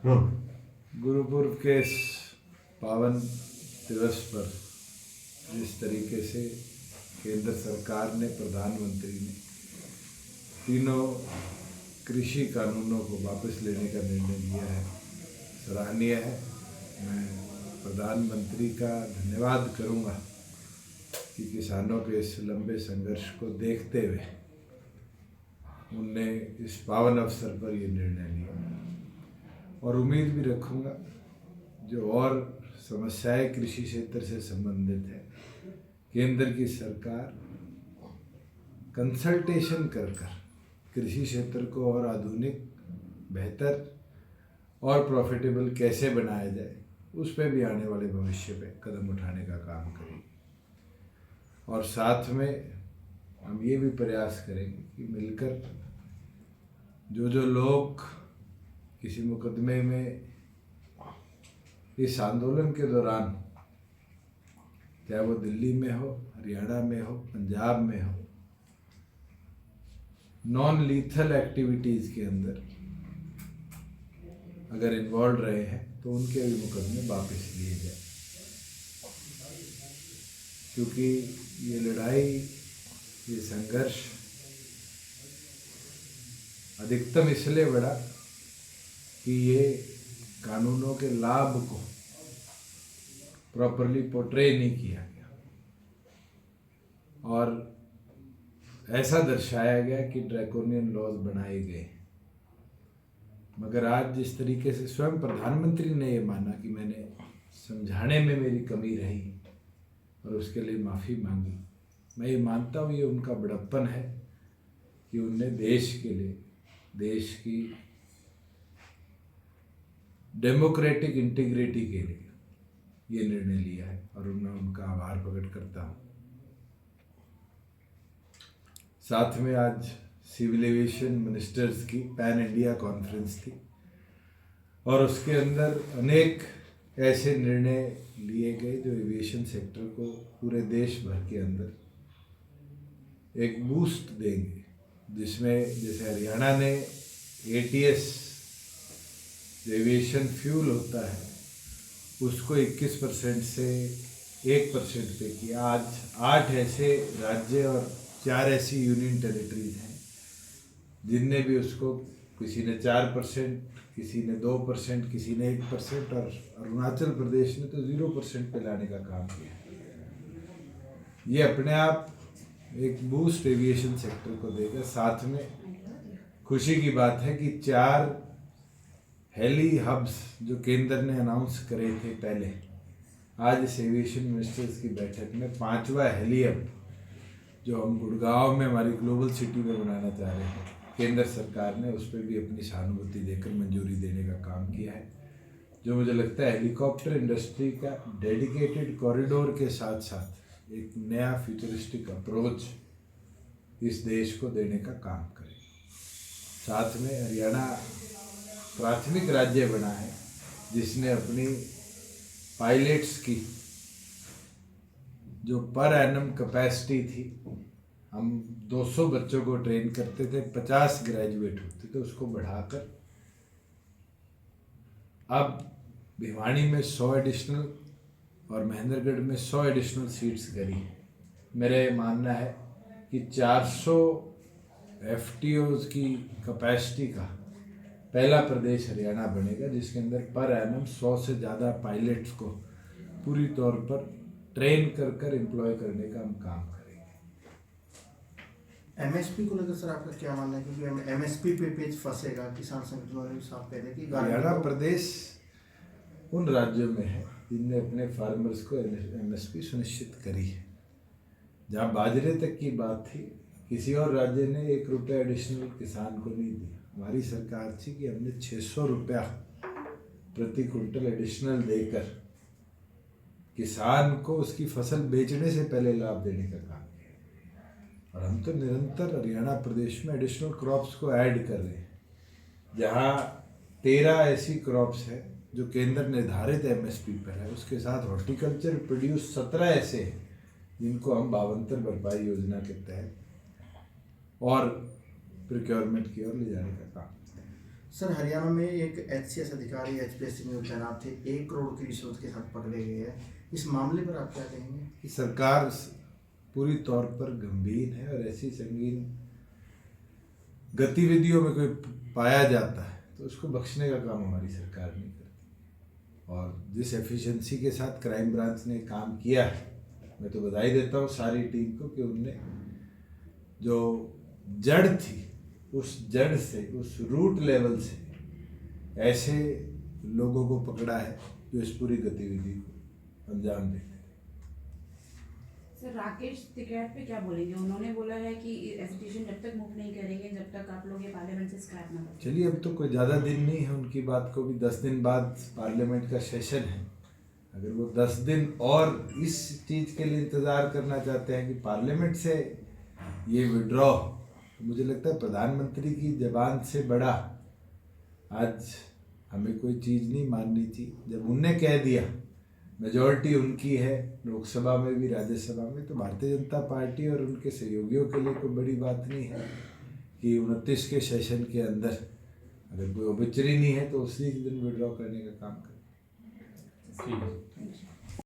गुरु पूर्व के इस पावन दिवस पर जिस तरीके से केंद्र सरकार ने, प्रधानमंत्री ने तीनों कृषि कानूनों को वापस लेने का निर्णय लिया है, सराहनीय है। मैं प्रधानमंत्री का धन्यवाद करूंगा कि किसानों के इस लंबे संघर्ष को देखते हुए उनने इस पावन अवसर पर ये निर्णय लिया, और उम्मीद भी रखूंगा जो और समस्याएं कृषि क्षेत्र से संबंधित है, केंद्र की सरकार कंसल्टेशन कर कृषि क्षेत्र को और आधुनिक, बेहतर और प्रॉफिटेबल कैसे बनाया जाए, उस पर भी आने वाले भविष्य में कदम उठाने का काम करेगी। और साथ में हम ये भी प्रयास करेंगे कि मिलकर जो लोग किसी मुकदमे में इस आंदोलन के दौरान, चाहे वो दिल्ली में हो, हरियाणा में हो, पंजाब में हो, नॉन लीथल एक्टिविटीज़ के अंदर अगर इन्वॉल्व रहे हैं तो उनके भी मुकदमे वापस लिए जाए, क्योंकि ये लड़ाई, ये संघर्ष अधिकतम इसलिए बढ़ा कि ये कानूनों के लाभ को प्रॉपरली पोर्ट्रे नहीं किया गया और ऐसा दर्शाया गया कि ड्रैकोनियन लॉज बनाए गए। मगर आज जिस तरीके से स्वयं प्रधानमंत्री ने ये माना कि मैंने समझाने में मेरी कमी रही और उसके लिए माफ़ी मांगी, मैं ये मानता हूँ ये उनका बड़प्पन है कि उनने देश के लिए, देश की डेमोक्रेटिक इंटीग्रिटी के लिए ये निर्णय लिया है, और मैं उनका आभार प्रकट करता हूँ। साथ में आज सिविल एविएशन मिनिस्टर्स की पैन इंडिया कॉन्फ्रेंस थी और उसके अंदर अनेक ऐसे निर्णय लिए गए जो एविएशन सेक्टर को पूरे देश भर के अंदर एक बूस्ट देंगे, जिसमें जैसे हरियाणा ने ATS जो एविएशन फ्यूल होता है उसको 21% से 1% पे किया। आज 8 ऐसे राज्य और 4 ऐसी यूनियन टेरिटरीज हैं जिनने भी उसको, किसी ने 4%, किसी ने 2%, किसी ने 1%, और अरुणाचल प्रदेश ने तो 0% पे लाने का काम किया। ये अपने आप एक बूस्ट एविएशन सेक्टर को देगा। साथ में खुशी की बात है कि 4 हेली हब्स जो केंद्र ने अनाउंस करे थे पहले, आज इस एविएशन मिनिस्टर्स की बैठक में 5वां हेली हब जो हम गुड़गांव में हमारी ग्लोबल सिटी में बनाना चाह रहे हैं, केंद्र सरकार ने उस पर भी अपनी सहानुभूति देकर मंजूरी देने का काम किया है, जो मुझे लगता है हेलीकॉप्टर इंडस्ट्री का डेडिकेटेड कॉरिडोर के साथ साथ एक नया फ्यूचरिस्टिक अप्रोच इस देश को देने का काम करेगा। साथ में हरियाणा प्राथमिक राज्य बना है जिसने अपनी पायलट्स की जो पर एनम कैपेसिटी थी, हम 200 बच्चों को ट्रेन करते थे, 50 ग्रेजुएट होते थे, उसको बढ़ाकर अब भिवानी में 100 एडिशनल और महेंद्रगढ़ में 100 एडिशनल सीट्स करी है। मेरा ये मानना है कि 400 FTOs की कैपेसिटी का पहला प्रदेश हरियाणा बनेगा, जिसके अंदर पर एनम 100 से ज़्यादा पायलट्स को पूरी तौर पर ट्रेन कर एम्प्लॉय करने का हम काम करेंगे। MSP को लेकर सर आपका क्या मानना है, क्योंकि MSP पे पेच फंसेगा, किसान संगठनों ने भी साफ कह दिया कि हरियाणा प्रदेश उन राज्यों में है जिनने अपने फार्मर्स को MSP सुनिश्चित करी है। जहाँ बाजरे तक की बात थी, किसी और राज्य ने 1 रुपया एडिशनल किसान को नहीं दिया। हमारी सरकार थी कि हमने 600 रुपया प्रति क्विंटल एडिशनल देकर किसान को उसकी फसल बेचने से पहले लाभ देने का काम किया, और हम तो निरंतर हरियाणा प्रदेश में एडिशनल क्रॉप्स को ऐड कर रहे हैं। जहाँ 13 ऐसी क्रॉप्स है जो केंद्र निर्धारित MSP पर है, उसके साथ हॉर्टिकल्चर प्रोड्यूस 17 ऐसे हैं जिनको हम भावांतर भरपाई योजना के तहत और प्रोक्योरमेंट की ओर ले जाने का काम। सर हरियाणा में एक एचसीएस अधिकारी एचपीएससी में तैनात थे, 1 करोड़ की रिश्वत के साथ पकड़े गए हैं। इस मामले पर आप क्या कहेंगे? कि सरकार पूरी तौर पर गंभीर है और ऐसी संगीन गतिविधियों में कोई पाया जाता है तो उसको बख्शने का काम हमारी सरकार नहीं करती। और जिस एफिशिएंसी के साथ क्राइम ब्रांच ने काम किया है, मैं तो बधाई देता हूँ सारी टीम को कि उनने जो जड़ थी उस जड़ से, उस रूट लेवल से ऐसे लोगों को पकड़ा है जो इस पूरी गतिविधि को अंजाम देते हैं। सर राकेश टिकैत पे क्या बोलेंगे? उन्होंने बोला है कि एजुकेशन जब तक मूव नहीं करेंगे जब तक आप लोग ये पार्लियामेंट से स्क्रैप ना करें। चलिए, अब तो कोई ज़्यादा दिन नहीं है उनकी बात को भी, 10 दिन बाद पार्लियामेंट का सेशन है। अगर वो 10 दिन और इस चीज़ के लिए इंतज़ार करना चाहते हैं कि पार्लियामेंट से ये विड्रॉ, तो मुझे लगता है प्रधानमंत्री की ज़बान से बड़ा आज हमें कोई चीज़ नहीं माननी थी। जब उनने कह दिया, मेजॉरिटी उनकी है लोकसभा में भी राज्यसभा में, तो भारतीय जनता पार्टी और उनके सहयोगियों के लिए कोई बड़ी बात नहीं है कि 29 के सेशन के अंदर अगर कोई ओबिचरी नहीं है तो उसी दिन विड्रॉ करने का काम करें। ठीक है।